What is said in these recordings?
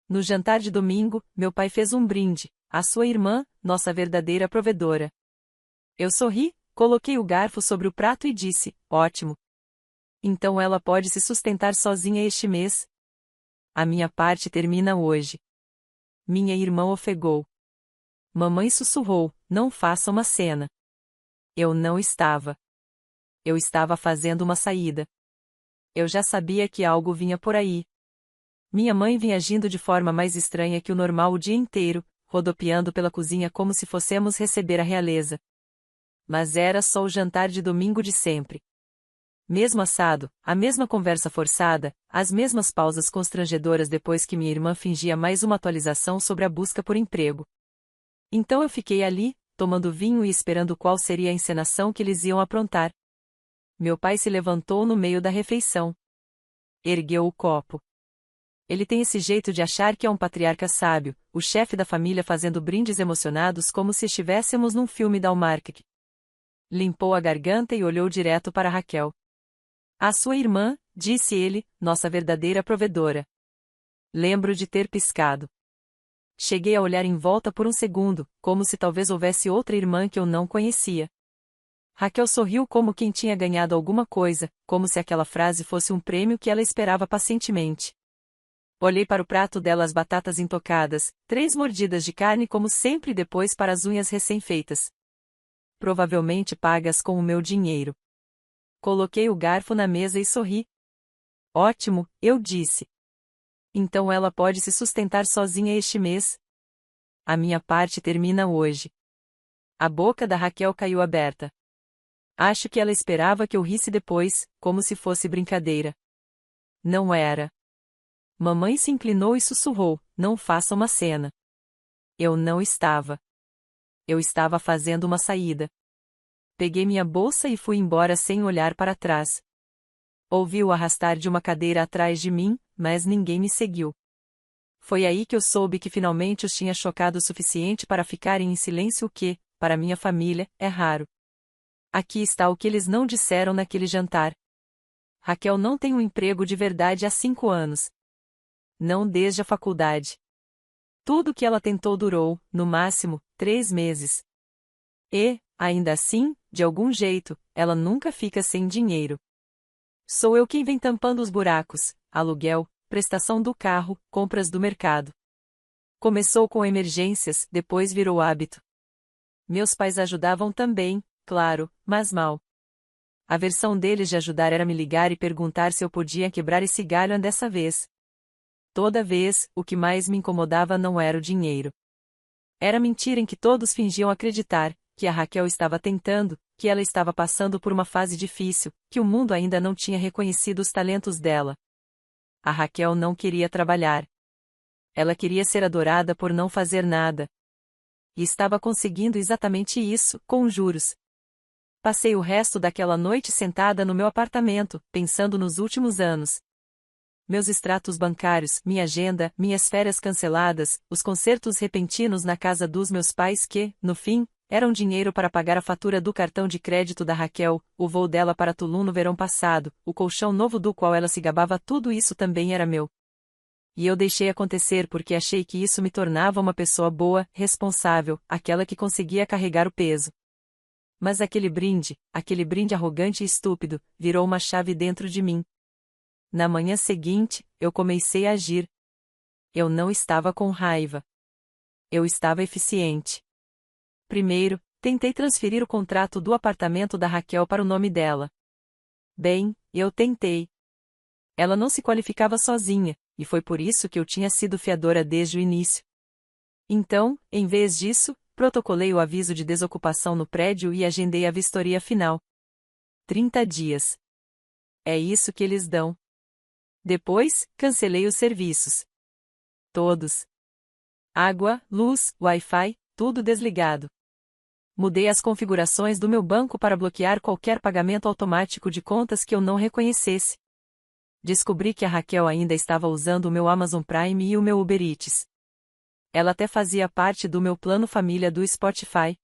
No jantar de domingo, meu pai fez um brinde, à sua irmã, nossa verdadeira provedora. Eu sorri, coloquei o garfo sobre o prato e disse: ótimo. Então ela pode se sustentar sozinha este mês. A minha parte termina hoje. Minha irmã ofegou. Mamãe sussurrou: não faça uma cena. Eu não estava. Eu estava fazendo uma saída. Eu já sabia que algo vinha por aí. Minha mãe vinha agindo de forma mais estranha que o normal o dia inteiro, rodopiando pela cozinha como se fossemos receber a realeza. Mas era só o jantar de domingo de sempre. Mesmo assado, a mesma conversa forçada, as mesmas pausas constrangedoras depois que minha irmã fingia mais uma atualização sobre a busca por emprego. Então eu fiquei ali, tomando vinho e esperando qual seria a encenação que eles iam aprontar. Meu pai se levantou no meio da refeição. Ergueu o copo. Ele tem esse jeito de achar que é um patriarca sábio, o chefe da família fazendo brindes emocionados como se estivéssemos num filme da Hallmark. Limpou a garganta e olhou direto para Raquel. A sua irmã, disse ele, nossa verdadeira provedora. Lembro de ter piscado. Cheguei a olhar em volta por um segundo, como se talvez houvesse outra irmã que eu não conhecia. Raquel sorriu como quem tinha ganhado alguma coisa, como se aquela frase fosse um prêmio que ela esperava pacientemente. Olhei para o prato dela, as batatas intocadas, 3 mordidas de carne como sempre, e depois para as unhas recém-feitas. Provavelmente pagas com o meu dinheiro. Coloquei o garfo na mesa e sorri. Ótimo, eu disse. Então ela pode se sustentar sozinha este mês. A minha parte termina hoje. A boca da Raquel caiu aberta. Acho que ela esperava que eu risse depois, como se fosse brincadeira. Não era. Mamãe se inclinou e sussurrou: não faça uma cena. Eu não estava. Eu estava fazendo uma saída. Peguei minha bolsa e fui embora sem olhar para trás. Ouvi o arrastar de uma cadeira atrás de mim, mas ninguém me seguiu. Foi aí que eu soube que finalmente os tinha chocado o suficiente para ficarem em silêncio, o que, para minha família, é raro. Aqui está o que eles não disseram naquele jantar. Raquel não tem um emprego de verdade há 5 anos. Não desde a faculdade. Tudo que ela tentou durou, no máximo, 3 meses. E, ainda assim, de algum jeito, ela nunca fica sem dinheiro. Sou eu quem vem tampando os buracos: aluguel, prestação do carro, compras do mercado. Começou com emergências, depois virou hábito. Meus pais ajudavam também, claro, mas mal. A versão deles de ajudar era me ligar e perguntar se eu podia quebrar esse galho dessa vez. Toda vez, o que mais me incomodava não era o dinheiro. Era a mentira em que todos fingiam acreditar, que a Raquel estava tentando, que ela estava passando por uma fase difícil, que o mundo ainda não tinha reconhecido os talentos dela. A Raquel não queria trabalhar. Ela queria ser adorada por não fazer nada. E estava conseguindo exatamente isso, com juros. Passei o resto daquela noite sentada no meu apartamento, pensando nos últimos anos. Meus extratos bancários, minha agenda, minhas férias canceladas, os concertos repentinos na casa dos meus pais que, no fim, eram dinheiro para pagar a fatura do cartão de crédito da Raquel, o voo dela para Tulum no verão passado, o colchão novo do qual ela se gabava, tudo isso também era meu. E eu deixei acontecer porque achei que isso me tornava uma pessoa boa, responsável, aquela que conseguia carregar o peso. Mas aquele brinde arrogante e estúpido, virou uma chave dentro de mim. Na manhã seguinte, eu comecei a agir. Eu não estava com raiva. Eu estava eficiente. Primeiro, tentei transferir o contrato do apartamento da Raquel para o nome dela. Bem, eu tentei. Ela não se qualificava sozinha, e foi por isso que eu tinha sido fiadora desde o início. Então, em vez disso, protocolei o aviso de desocupação no prédio e agendei a vistoria final. 30 dias. É isso que eles dão. Depois, cancelei os serviços. Todos. Água, luz, Wi-Fi, tudo desligado. Mudei as configurações do meu banco para bloquear qualquer pagamento automático de contas que eu não reconhecesse. Descobri que a Raquel ainda estava usando o meu Amazon Prime e o meu Uber Eats. Ela até fazia parte do meu plano família do Spotify.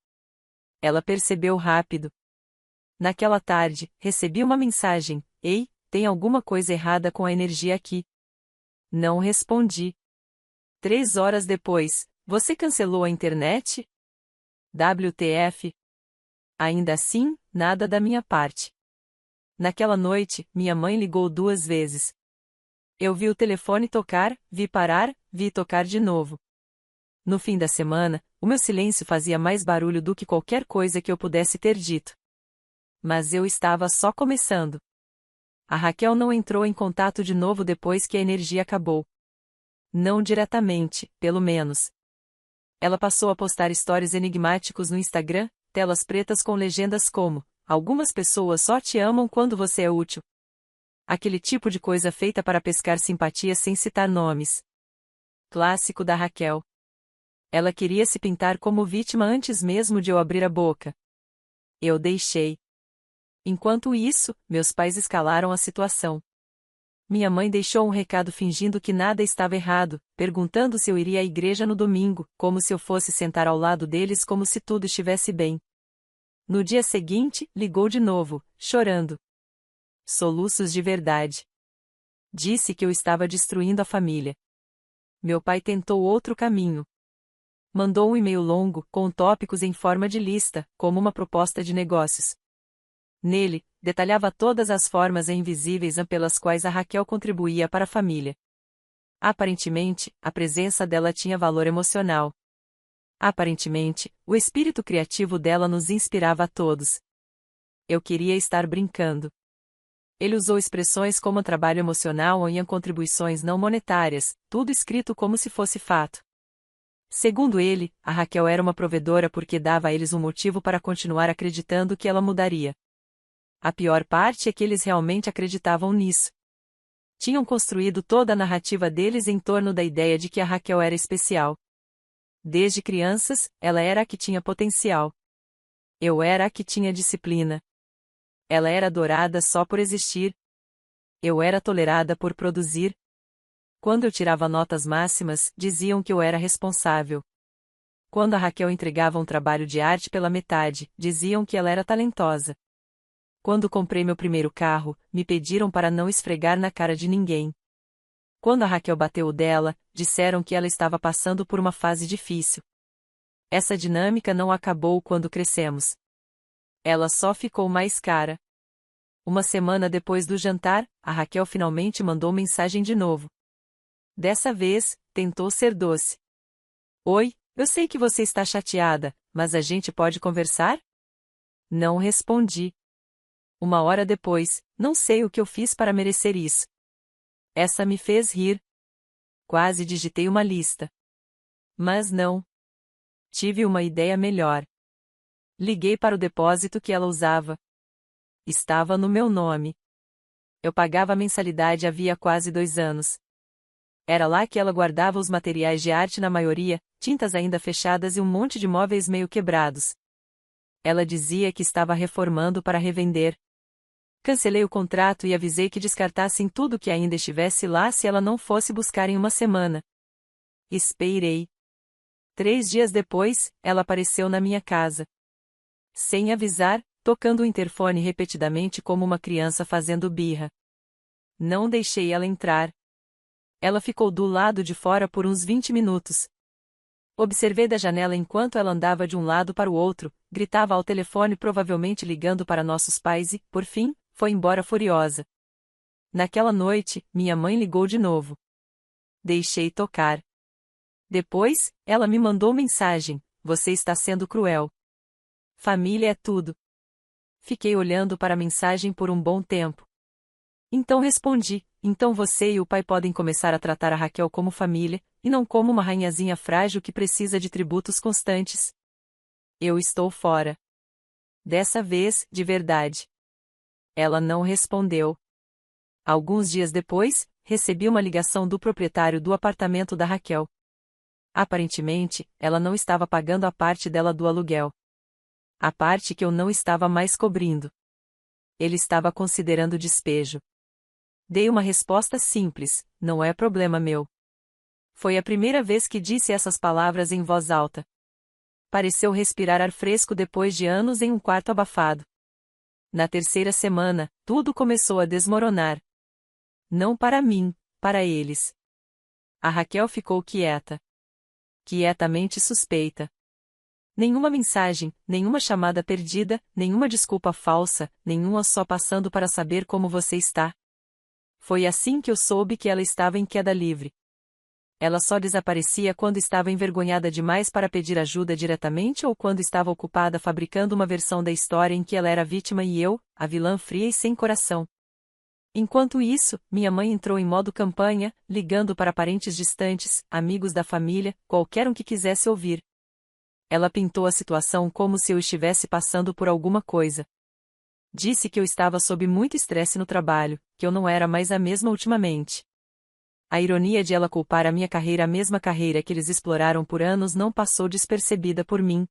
Ela percebeu rápido. Naquela tarde, recebi uma mensagem: ei, tem alguma coisa errada com a energia aqui. Não respondi. 3 horas depois, você cancelou a internet? WTF? Ainda assim, nada da minha parte. Naquela noite, minha mãe ligou 2 vezes. Eu vi o telefone tocar, vi parar, vi tocar de novo. No fim da semana, o meu silêncio fazia mais barulho do que qualquer coisa que eu pudesse ter dito. Mas eu estava só começando. A Raquel não entrou em contato de novo depois que a energia acabou. Não diretamente, pelo menos. Ela passou a postar stories enigmáticos no Instagram, telas pretas com legendas como: algumas pessoas só te amam quando você é útil. Aquele tipo de coisa feita para pescar simpatia sem citar nomes. Clássico da Raquel. Ela queria se pintar como vítima antes mesmo de eu abrir a boca. Eu deixei. Enquanto isso, meus pais escalaram a situação. Minha mãe deixou um recado fingindo que nada estava errado, perguntando se eu iria à igreja no domingo, como se eu fosse sentar ao lado deles como se tudo estivesse bem. No dia seguinte, ligou de novo, chorando. Soluços de verdade. Disse que eu estava destruindo a família. Meu pai tentou outro caminho. Mandou um e-mail longo, com tópicos em forma de lista, como uma proposta de negócios. Nele, detalhava todas as formas invisíveis pelas quais a Raquel contribuía para a família. Aparentemente, a presença dela tinha valor emocional. Aparentemente, o espírito criativo dela nos inspirava a todos. Eu queria estar brincando. Ele usou expressões como trabalho emocional e contribuições não monetárias, tudo escrito como se fosse fato. Segundo ele, a Raquel era uma provedora porque dava a eles um motivo para continuar acreditando que ela mudaria. A pior parte é que eles realmente acreditavam nisso. Tinham construído toda a narrativa deles em torno da ideia de que a Raquel era especial. Desde crianças, ela era a que tinha potencial. Eu era a que tinha disciplina. Ela era adorada só por existir. Eu era tolerada por produzir. Quando eu tirava notas máximas, diziam que eu era responsável. Quando a Raquel entregava um trabalho de arte pela metade, diziam que ela era talentosa. Quando comprei meu primeiro carro, me pediram para não esfregar na cara de ninguém. Quando a Raquel bateu o dela, disseram que ela estava passando por uma fase difícil. Essa dinâmica não acabou quando crescemos. Ela só ficou mais cara. Uma semana depois do jantar, a Raquel finalmente mandou mensagem de novo. Dessa vez, tentou ser doce. Oi, eu sei que você está chateada, mas a gente pode conversar? Não respondi. 1 hora depois, não sei o que eu fiz para merecer isso. Essa me fez rir. Quase digitei uma lista. Mas não. Tive uma ideia melhor. Liguei para o depósito que ela usava. Estava no meu nome. Eu pagava a mensalidade havia quase 2 anos. Era lá que ela guardava os materiais de arte na maioria, tintas ainda fechadas e um monte de móveis meio quebrados. Ela dizia que estava reformando para revender. Cancelei o contrato e avisei que descartassem tudo que ainda estivesse lá se ela não fosse buscar em uma semana. Esperei. 3 dias depois, ela apareceu na minha casa. Sem avisar, tocando o interfone repetidamente como uma criança fazendo birra. Não deixei ela entrar. Ela ficou do lado de fora por uns 20 minutos. Observei da janela enquanto ela andava de um lado para o outro, gritava ao telefone provavelmente ligando para nossos pais e, por fim, foi embora furiosa. Naquela noite, minha mãe ligou de novo. Deixei tocar. Depois, ela me mandou mensagem: você está sendo cruel. Família é tudo. Fiquei olhando para a mensagem por um bom tempo. Então respondi: então você e o pai podem começar a tratar a Raquel como família, e não como uma rainhazinha frágil que precisa de tributos constantes. Eu estou fora. Dessa vez, de verdade. Ela não respondeu. Alguns dias depois, recebi uma ligação do proprietário do apartamento da Raquel. Aparentemente, ela não estava pagando a parte dela do aluguel. A parte que eu não estava mais cobrindo. Ele estava considerando despejo. Dei uma resposta simples: não é problema meu. Foi a primeira vez que disse essas palavras em voz alta. Pareceu respirar ar fresco depois de anos em um quarto abafado. Na terceira semana, tudo começou a desmoronar. Não para mim, para eles. A Raquel ficou quieta. Quietamente suspeita. Nenhuma mensagem, nenhuma chamada perdida, nenhuma desculpa falsa, nenhuma só passando para saber como você está. Foi assim que eu soube que ela estava em queda livre. Ela só desaparecia quando estava envergonhada demais para pedir ajuda diretamente ou quando estava ocupada fabricando uma versão da história em que ela era vítima e eu, a vilã fria e sem coração. Enquanto isso, minha mãe entrou em modo campanha, ligando para parentes distantes, amigos da família, qualquer um que quisesse ouvir. Ela pintou a situação como se eu estivesse passando por alguma coisa. Disse que eu estava sob muito estresse no trabalho, que eu não era mais a mesma ultimamente. A ironia de ela culpar a minha carreira, a mesma carreira que eles exploraram por anos, não passou despercebida por mim.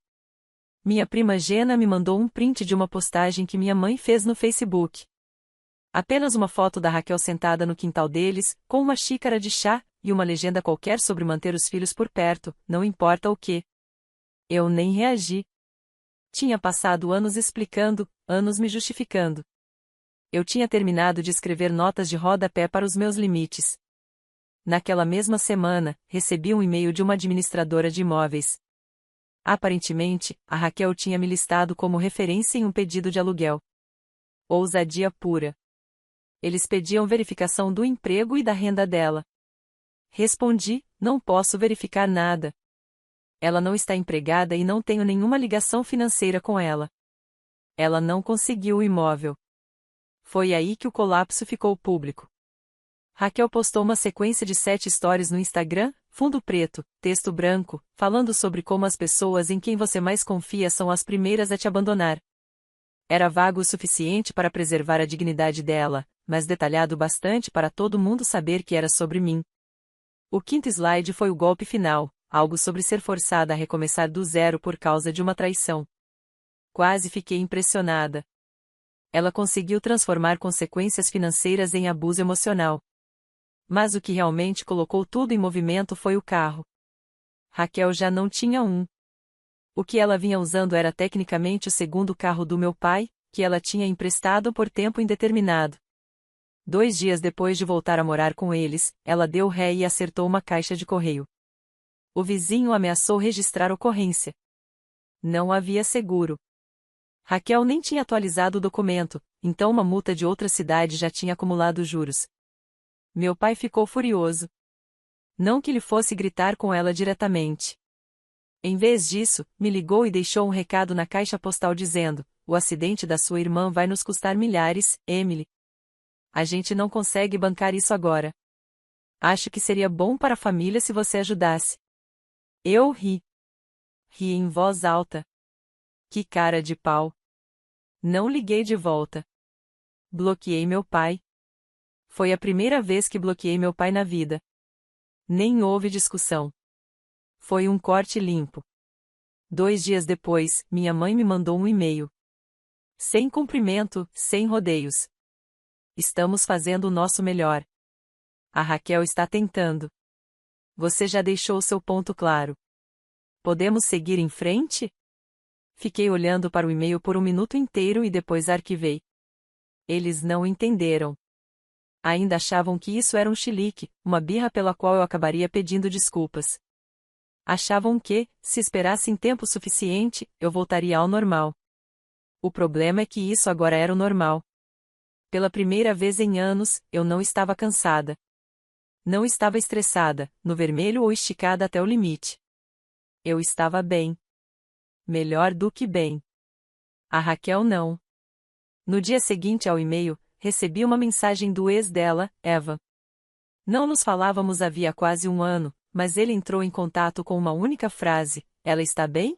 Minha prima Gena me mandou um print de uma postagem que minha mãe fez no Facebook. Apenas uma foto da Raquel sentada no quintal deles, com uma xícara de chá, e uma legenda qualquer sobre manter os filhos por perto, não importa o que. Eu nem reagi. Tinha passado anos explicando, anos me justificando. Eu tinha terminado de escrever notas de rodapé para os meus limites. Naquela mesma semana, recebi um e-mail de uma administradora de imóveis. Aparentemente, a Raquel tinha me listado como referência em um pedido de aluguel. Ousadia pura. Eles pediam verificação do emprego e da renda dela. Respondi: não posso verificar nada. Ela não está empregada e não tenho nenhuma ligação financeira com ela. Ela não conseguiu o imóvel. Foi aí que o colapso ficou público. Raquel postou uma sequência de 7 stories no Instagram, fundo preto, texto branco, falando sobre como as pessoas em quem você mais confia são as primeiras a te abandonar. Era vago o suficiente para preservar a dignidade dela, mas detalhado bastante para todo mundo saber que era sobre mim. O quinto slide foi o golpe final, algo sobre ser forçada a recomeçar do zero por causa de uma traição. Quase fiquei impressionada. Ela conseguiu transformar consequências financeiras em abuso emocional. Mas o que realmente colocou tudo em movimento foi o carro. Raquel já não tinha um. O que ela vinha usando era tecnicamente o segundo carro do meu pai, que ela tinha emprestado por tempo indeterminado. 2 dias depois de voltar a morar com eles, ela deu ré e acertou uma caixa de correio. O vizinho ameaçou registrar ocorrência. Não havia seguro. Raquel nem tinha atualizado o documento, então uma multa de outra cidade já tinha acumulado juros. Meu pai ficou furioso. Não que ele fosse gritar com ela diretamente. Em vez disso, me ligou e deixou um recado na caixa postal dizendo: o acidente da sua irmã vai nos custar milhares, Emily. A gente não consegue bancar isso agora. Acho que seria bom para a família se você ajudasse. Eu ri. Ri em voz alta. Que cara de pau. Não liguei de volta. Bloqueei meu pai. Foi a primeira vez que bloqueei meu pai na vida. Nem houve discussão. Foi um corte limpo. 2 dias depois, minha mãe me mandou um e-mail. Sem cumprimento, sem rodeios. Estamos fazendo o nosso melhor. A Raquel está tentando. Você já deixou seu ponto claro. Podemos seguir em frente? Fiquei olhando para o e-mail por 1 minuto inteiro e depois arquivei. Eles não entenderam. Ainda achavam que isso era um chilique, uma birra pela qual eu acabaria pedindo desculpas. Achavam que, se esperassem tempo suficiente, eu voltaria ao normal. O problema é que isso agora era o normal. Pela primeira vez em anos, eu não estava cansada. Não estava estressada, no vermelho ou esticada até o limite. Eu estava bem. Melhor do que bem. A Raquel não. No dia seguinte ao e-mail, recebi uma mensagem do ex dela, Eva. Não nos falávamos havia quase 1 ano, mas ele entrou em contato com uma única frase: ela está bem?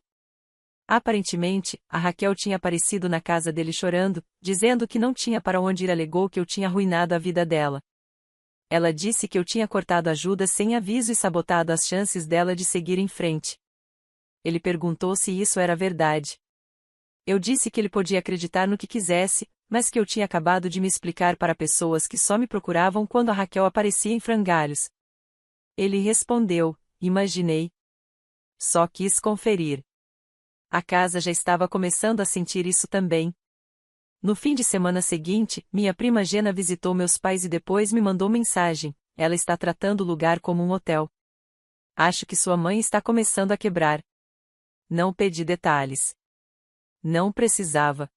Aparentemente, a Raquel tinha aparecido na casa dele chorando, dizendo que não tinha para onde ir. Alegou que eu tinha arruinado a vida dela. Ela disse que eu tinha cortado ajuda sem aviso e sabotado as chances dela de seguir em frente. Ele perguntou se isso era verdade. Eu disse que ele podia acreditar no que quisesse, mas que eu tinha acabado de me explicar para pessoas que só me procuravam quando a Raquel aparecia em frangalhos. Ele respondeu: imaginei. Só quis conferir. A casa já estava começando a sentir isso também. No fim de semana seguinte, minha prima Gena visitou meus pais e depois me mandou mensagem: ela está tratando o lugar como um hotel. Acho que sua mãe está começando a quebrar. Não pedi detalhes. Não precisava.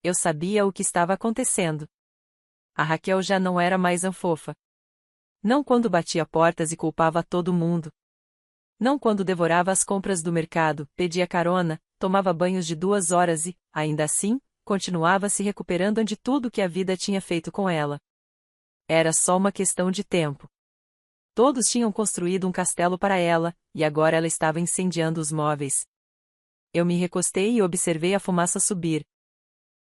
Eu sabia o que estava acontecendo. A Raquel já não era mais anfofa. Não quando batia portas e culpava todo mundo. Não quando devorava as compras do mercado, pedia carona, tomava banhos de 2 horas e, ainda assim, continuava se recuperando de tudo que a vida tinha feito com ela. Era só uma questão de tempo. Todos tinham construído um castelo para ela, e agora ela estava incendiando os móveis. Eu me recostei e observei a fumaça subir.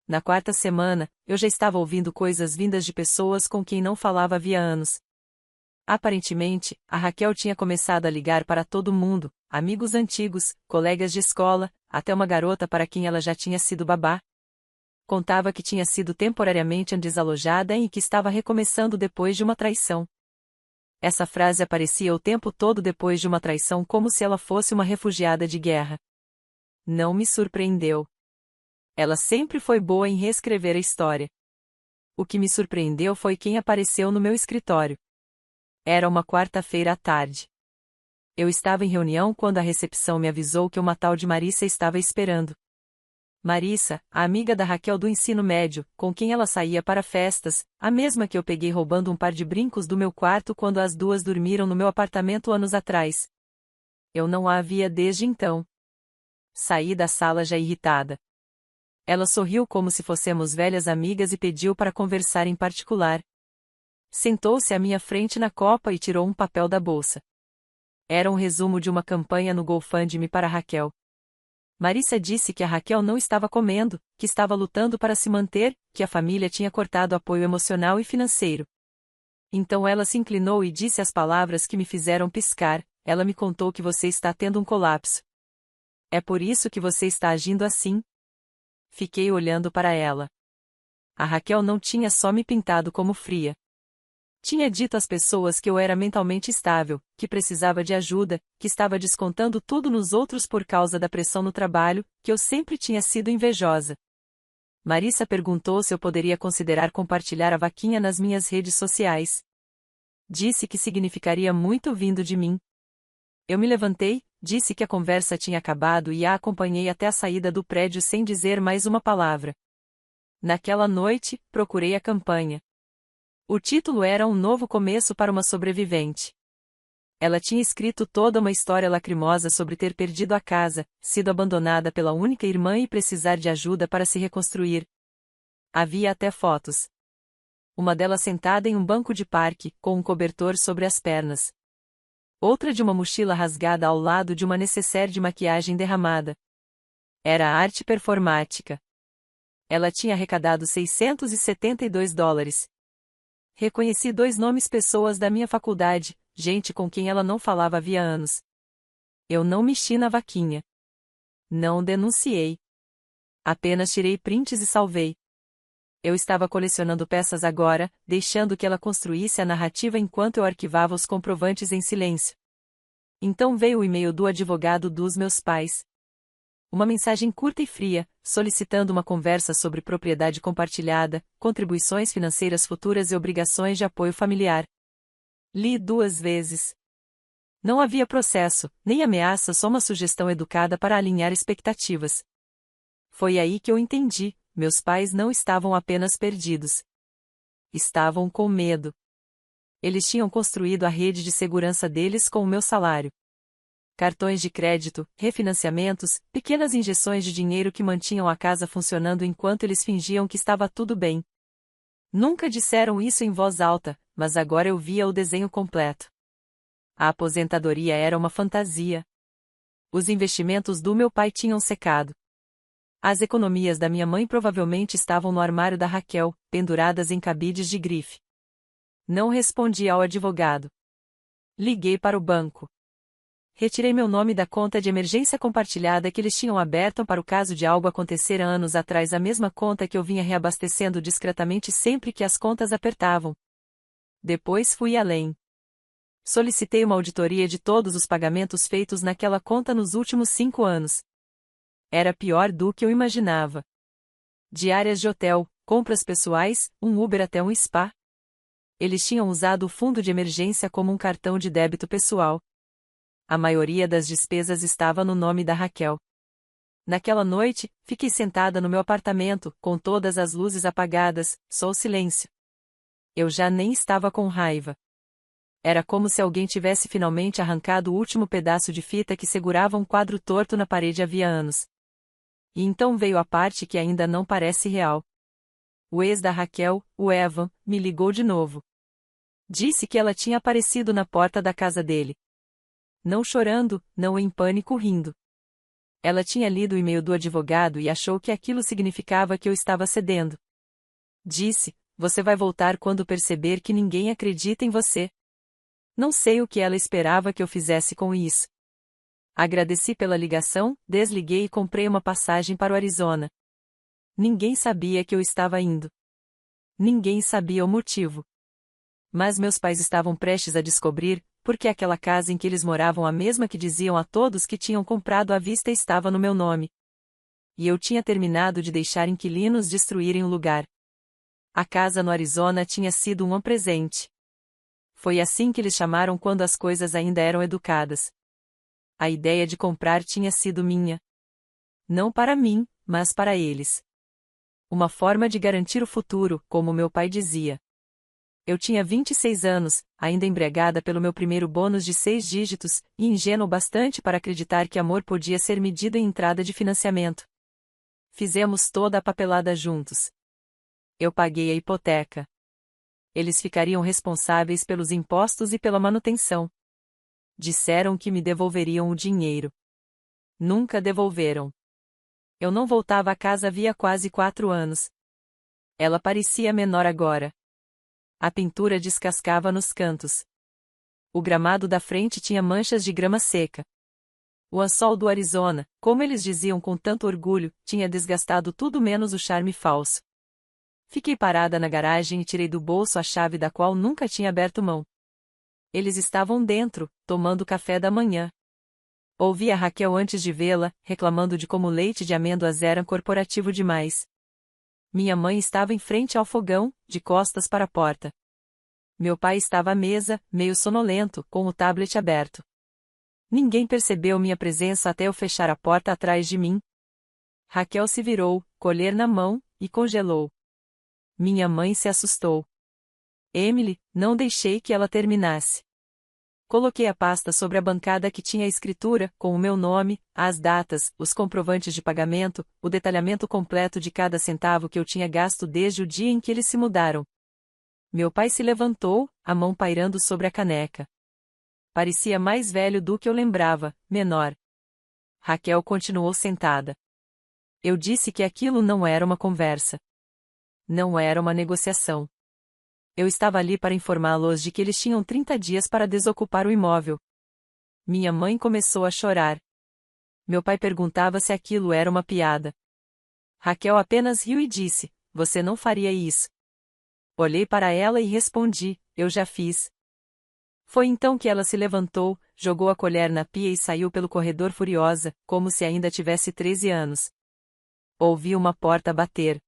Na quarta semana, eu já estava ouvindo coisas vindas de pessoas com quem não falava havia anos. Aparentemente, a Raquel tinha começado a ligar para todo mundo, amigos antigos, colegas de escola, até uma garota para quem ela já tinha sido babá. Contava que tinha sido temporariamente desalojada e que estava recomeçando depois de uma traição. Essa frase aparecia o tempo todo depois de uma traição como se ela fosse uma refugiada de guerra. Não me surpreendeu. Ela sempre foi boa em reescrever a história. O que me surpreendeu foi quem apareceu no meu escritório. Era uma quarta-feira à tarde. Eu estava em reunião quando a recepção me avisou que uma tal de Marissa estava esperando. Marissa, a amiga da Raquel do ensino médio, com quem ela saía para festas, a mesma que eu peguei roubando um par de brincos do meu quarto quando as duas dormiram no meu apartamento anos atrás. Eu não a havia desde então. Saí da sala já irritada. Ela sorriu como se fôssemos velhas amigas e pediu para conversar em particular. Sentou-se à minha frente na copa e tirou um papel da bolsa. Era um resumo de uma campanha no GoFundMe para Raquel. Marissa disse que a Raquel não estava comendo, que estava lutando para se manter, que a família tinha cortado apoio emocional e financeiro. Então ela se inclinou e disse as palavras que me fizeram piscar: ela me contou que você está tendo um colapso. É por isso que você está agindo assim? Fiquei olhando para ela. A Raquel não tinha só me pintado como fria. Tinha dito às pessoas que eu era mentalmente estável, que precisava de ajuda, que estava descontando tudo nos outros por causa da pressão no trabalho, que eu sempre tinha sido invejosa. Marissa perguntou se eu poderia considerar compartilhar a vaquinha nas minhas redes sociais. Disse que significaria muito vindo de mim. Eu me levantei, disse que a conversa tinha acabado e a acompanhei até a saída do prédio sem dizer mais uma palavra. Naquela noite, procurei a campanha. O título era Um Novo Começo para uma Sobrevivente. Ela tinha escrito toda uma história lacrimosa sobre ter perdido a casa, sido abandonada pela única irmã e precisar de ajuda para se reconstruir. Havia até fotos. Uma delas sentada em um banco de parque, com um cobertor sobre as pernas. Outra de uma mochila rasgada ao lado de uma nécessaire de maquiagem derramada. Era arte performática. Ela tinha arrecadado $672. Reconheci 2 nomes pessoas da minha faculdade, gente com quem ela não falava havia anos. Eu não mexi na vaquinha. Não denunciei. Apenas tirei prints e salvei. Eu estava colecionando peças agora, deixando que ela construísse a narrativa enquanto eu arquivava os comprovantes em silêncio. Então veio o e-mail do advogado dos meus pais. Uma mensagem curta e fria, solicitando uma conversa sobre propriedade compartilhada, contribuições financeiras futuras e obrigações de apoio familiar. Li 2 vezes. Não havia processo, nem ameaça, só uma sugestão educada para alinhar expectativas. Foi aí que eu entendi: meus pais não estavam apenas perdidos. Estavam com medo. Eles tinham construído a rede de segurança deles com o meu salário. Cartões de crédito, refinanciamentos, pequenas injeções de dinheiro que mantinham a casa funcionando enquanto eles fingiam que estava tudo bem. Nunca disseram isso em voz alta, mas agora eu via o desenho completo. A aposentadoria era uma fantasia. Os investimentos do meu pai tinham secado. As economias da minha mãe provavelmente estavam no armário da Raquel, penduradas em cabides de grife. Não respondi ao advogado. Liguei para o banco. Retirei meu nome da conta de emergência compartilhada que eles tinham aberto para o caso de algo acontecer há anos atrás, a mesma conta que eu vinha reabastecendo discretamente sempre que as contas apertavam. Depois fui além. Solicitei uma auditoria de todos os pagamentos feitos naquela conta nos últimos 5 anos. Era pior do que eu imaginava. Diárias de hotel, compras pessoais, um Uber até um spa. Eles tinham usado o fundo de emergência como um cartão de débito pessoal. A maioria das despesas estava no nome da Raquel. Naquela noite, fiquei sentada no meu apartamento, com todas as luzes apagadas, só o silêncio. Eu já nem estava com raiva. Era como se alguém tivesse finalmente arrancado o último pedaço de fita que segurava um quadro torto na parede havia anos. E então veio a parte que ainda não parece real. O ex da Raquel, o Evan, me ligou de novo. Disse que ela tinha aparecido na porta da casa dele. Não chorando, não em pânico, rindo. Ela tinha lido o e-mail do advogado e achou que aquilo significava que eu estava cedendo. Disse: "Você vai voltar quando perceber que ninguém acredita em você." Não sei o que ela esperava que eu fizesse com isso. Agradeci pela ligação, desliguei e comprei uma passagem para o Arizona. Ninguém sabia que eu estava indo. Ninguém sabia o motivo. Mas meus pais estavam prestes a descobrir, porque aquela casa em que eles moravam, a mesma que diziam a todos que tinham comprado à vista, estava no meu nome. E eu tinha terminado de deixar inquilinos destruírem o lugar. A casa no Arizona tinha sido um presente. Foi assim que eles chamaram quando as coisas ainda eram educadas. A ideia de comprar tinha sido minha. Não para mim, mas para eles. Uma forma de garantir o futuro, como meu pai dizia. Eu tinha 26 anos, ainda embriagada pelo meu primeiro bônus de 6 dígitos, e ingênuo bastante para acreditar que amor podia ser medido em entrada de financiamento. Fizemos toda a papelada juntos. Eu paguei a hipoteca. Eles ficariam responsáveis pelos impostos e pela manutenção. Disseram que me devolveriam o dinheiro. Nunca devolveram. Eu não voltava à casa havia quase 4 anos. Ela parecia menor agora. A pintura descascava nos cantos. O gramado da frente tinha manchas de grama seca. O ançol do Arizona, como eles diziam com tanto orgulho, tinha desgastado tudo menos o charme falso. Fiquei parada na garagem e tirei do bolso a chave da qual nunca tinha aberto mão. Eles estavam dentro, tomando café da manhã. Ouvi a Raquel antes de vê-la, reclamando de como o leite de amêndoas era corporativo demais. Minha mãe estava em frente ao fogão, de costas para a porta. Meu pai estava à mesa, meio sonolento, com o tablet aberto. Ninguém percebeu minha presença até eu fechar a porta atrás de mim. Raquel se virou, colher na mão, e congelou. Minha mãe se assustou. Emily, não deixei que ela terminasse. Coloquei a pasta sobre a bancada que tinha a escritura, com o meu nome, as datas, os comprovantes de pagamento, o detalhamento completo de cada centavo que eu tinha gasto desde o dia em que eles se mudaram. Meu pai se levantou, a mão pairando sobre a caneca. Parecia mais velho do que eu lembrava, menor. Raquel continuou sentada. Eu disse que aquilo não era uma conversa. Não era uma negociação. Eu estava ali para informá-los de que eles tinham 30 dias para desocupar o imóvel. Minha mãe começou a chorar. Meu pai perguntava se aquilo era uma piada. Raquel apenas riu e disse: "Você não faria isso." Olhei para ela e respondi: "Eu já fiz." Foi então que ela se levantou, jogou a colher na pia e saiu pelo corredor furiosa, como se ainda tivesse 13 anos. Ouvi uma porta bater.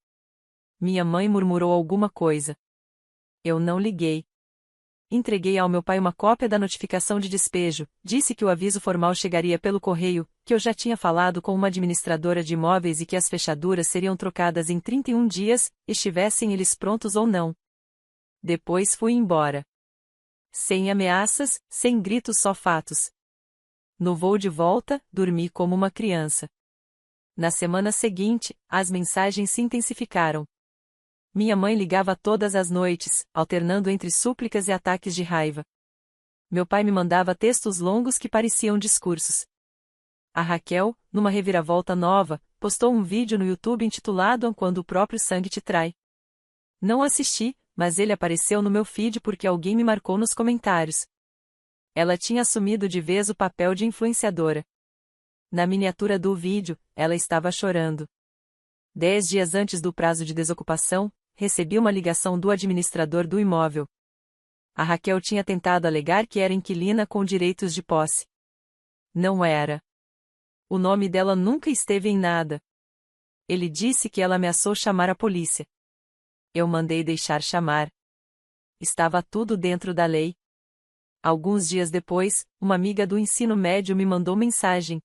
Minha mãe murmurou alguma coisa. Eu não liguei. Entreguei ao meu pai uma cópia da notificação de despejo, disse que o aviso formal chegaria pelo correio, que eu já tinha falado com uma administradora de imóveis e que as fechaduras seriam trocadas em 31 dias, estivessem eles prontos ou não. Depois fui embora. Sem ameaças, sem gritos, só fatos. No voo de volta, dormi como uma criança. Na semana seguinte, as mensagens se intensificaram. Minha mãe ligava todas as noites, alternando entre súplicas e ataques de raiva. Meu pai me mandava textos longos que pareciam discursos. A Raquel, numa reviravolta nova, postou um vídeo no YouTube intitulado "Quando o próprio sangue te trai." Não assisti, mas ele apareceu no meu feed porque alguém me marcou nos comentários. Ela tinha assumido de vez o papel de influenciadora. Na miniatura do vídeo, ela estava chorando. 10 dias antes do prazo de desocupação, recebi uma ligação do administrador do imóvel. A Raquel tinha tentado alegar que era inquilina com direitos de posse. Não era. O nome dela nunca esteve em nada. Ele disse que ela ameaçou chamar a polícia. Eu mandei deixar chamar. estava tudo dentro da lei. Alguns dias depois, uma amiga do ensino médio me mandou mensagem.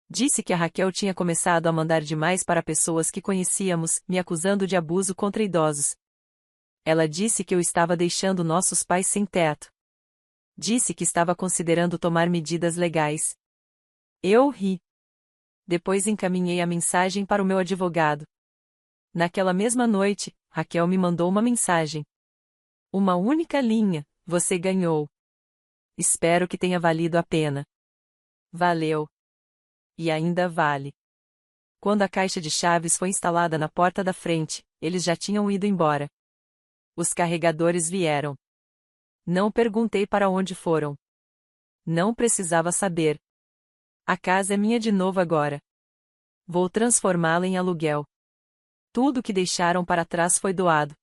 Disse que a Raquel tinha começado a mandar demais para pessoas que conhecíamos, me acusando de abuso contra idosos. Ela disse que eu estava deixando nossos pais sem teto. Disse que estava considerando tomar medidas legais. Eu ri. Depois encaminhei a mensagem para o meu advogado. Naquela mesma noite, Raquel me mandou uma mensagem. Uma única linha: você ganhou. Espero que tenha valido a pena. Valeu. E ainda vale. Quando a caixa de chaves foi instalada na porta da frente, eles já tinham ido embora. Os carregadores vieram. Não perguntei para onde foram. Não precisava saber. A casa é minha de novo agora. Vou transformá-la em aluguel. Tudo que deixaram para trás foi doado.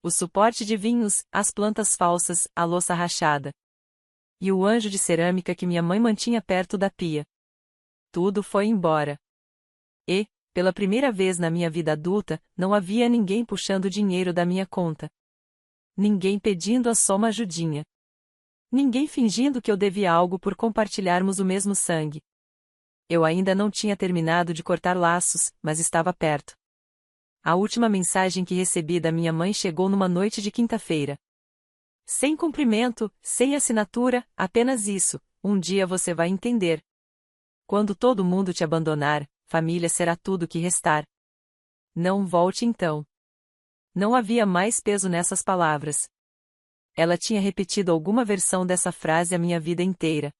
O suporte de vinhos, as plantas falsas, a louça rachada. E o anjo de cerâmica que minha mãe mantinha perto da pia. Tudo foi embora. E, pela primeira vez na minha vida adulta, não havia ninguém puxando dinheiro da minha conta. Ninguém pedindo só uma ajudinha. Ninguém fingindo que eu devia algo por compartilharmos o mesmo sangue. Eu ainda não tinha terminado de cortar laços, mas estava perto. A última mensagem que recebi da minha mãe chegou numa noite de quinta-feira. Sem cumprimento, sem assinatura, apenas isso: um dia você vai entender. Quando todo mundo te abandonar, família será tudo que restar. Não volte então. Não havia mais peso nessas palavras. Ela tinha repetido alguma versão dessa frase a minha vida inteira.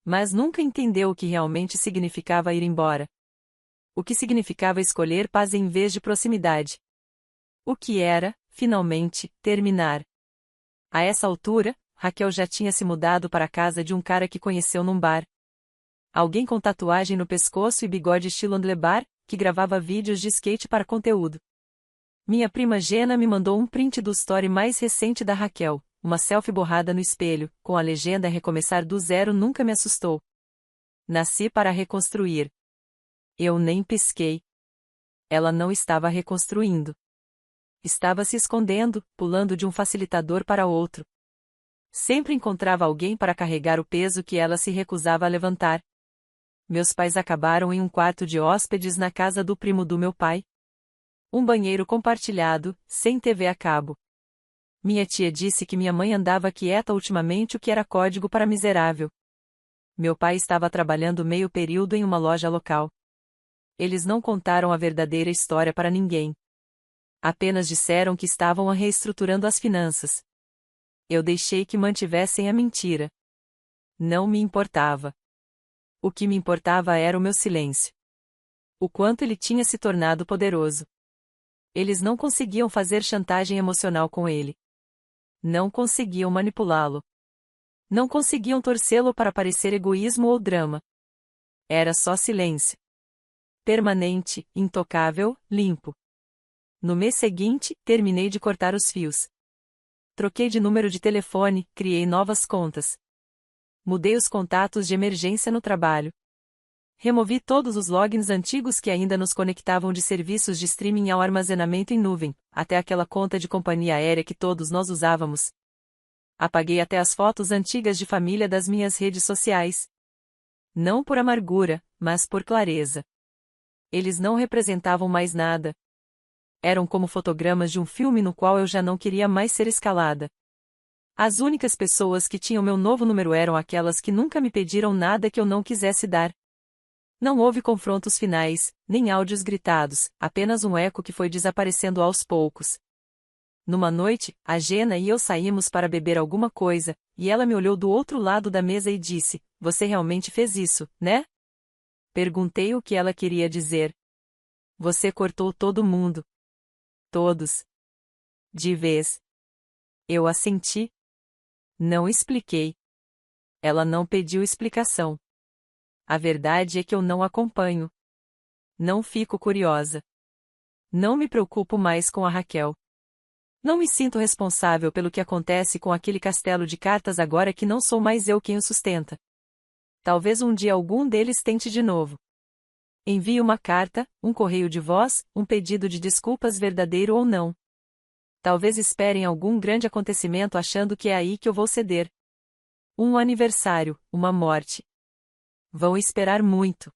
Mas nunca entendeu o que realmente significava ir embora. O que significava escolher paz em vez de proximidade. O que era, finalmente, terminar. A essa altura, Raquel já tinha se mudado para a casa de um cara que conheceu num bar. Alguém com tatuagem no pescoço e bigode estilo handlebar, que gravava vídeos de skate para conteúdo. Minha prima Gena me mandou um print do story mais recente da Raquel, uma selfie borrada no espelho, com a legenda "Recomeçar do zero nunca me assustou. Nasci para reconstruir." Eu nem pisquei. Ela não estava reconstruindo. Estava se escondendo, pulando de um facilitador para outro. Sempre encontrava alguém para carregar o peso que ela se recusava a levantar. Meus pais acabaram em um quarto de hóspedes na casa do primo do meu pai. Um banheiro compartilhado, sem TV a cabo. Minha tia disse que minha mãe andava quieta ultimamente, o que era código para miserável. Meu pai estava trabalhando meio período em uma loja local. Eles não contaram a verdadeira história para ninguém. Apenas disseram que estavam reestruturando as finanças. Eu deixei que mantivessem a mentira. Não me importava. O que me importava era o meu silêncio. O quanto ele tinha se tornado poderoso. Eles não conseguiam fazer chantagem emocional com ele. Não conseguiam manipulá-lo. Não conseguiam torcê-lo para parecer egoísmo ou drama. Era só silêncio. Permanente, intocável, limpo. No mês seguinte, terminei de cortar os fios. Troquei de número de telefone, criei novas contas. Mudei os contatos de emergência no trabalho. Removi todos os logins antigos que ainda nos conectavam de serviços de streaming ao armazenamento em nuvem, até aquela conta de companhia aérea que todos nós usávamos. Apaguei até as fotos antigas de família das minhas redes sociais. Não por amargura, mas por clareza. Eles não representavam mais nada. Eram como fotogramas de um filme no qual eu já não queria mais ser escalada. As únicas pessoas que tinham meu novo número eram aquelas que nunca me pediram nada que eu não quisesse dar. Não houve confrontos finais, nem áudios gritados, apenas um eco que foi desaparecendo aos poucos. Numa noite, a Gena e eu saímos para beber alguma coisa, e ela me olhou do outro lado da mesa e disse: "Você realmente fez isso, né?" Perguntei o que ela queria dizer. "Você cortou todo mundo." "Todos." "De vez." Eu assenti. Não expliquei. Ela não pediu explicação. A verdade é que eu não acompanho. Não fico curiosa. Não me preocupo mais com a Raquel. Não me sinto responsável pelo que acontece com aquele castelo de cartas agora que não sou mais eu quem o sustenta. Talvez um dia algum deles tente de novo. Envie uma carta, um correio de voz, um pedido de desculpas verdadeiro ou não. Talvez esperem algum grande acontecimento achando que é aí que eu vou ceder. Um aniversário, uma morte. Vão esperar muito.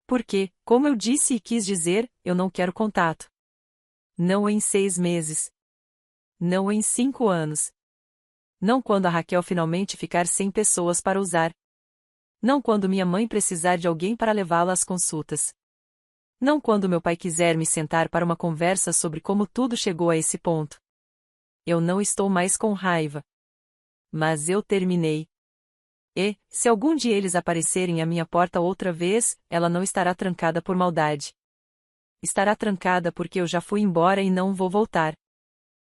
Porque, como eu disse e quis dizer, eu não quero contato. Não em 6 meses. Não em 5 anos. Não quando a Raquel finalmente ficar sem pessoas para usar. Não quando minha mãe precisar de alguém para levá-la às consultas. Não quando meu pai quiser me sentar para uma conversa sobre como tudo chegou a esse ponto. Eu não estou mais com raiva. Mas eu terminei. E, se algum dia eles aparecerem à minha porta outra vez, ela não estará trancada por maldade. Estará trancada porque eu já fui embora e não vou voltar.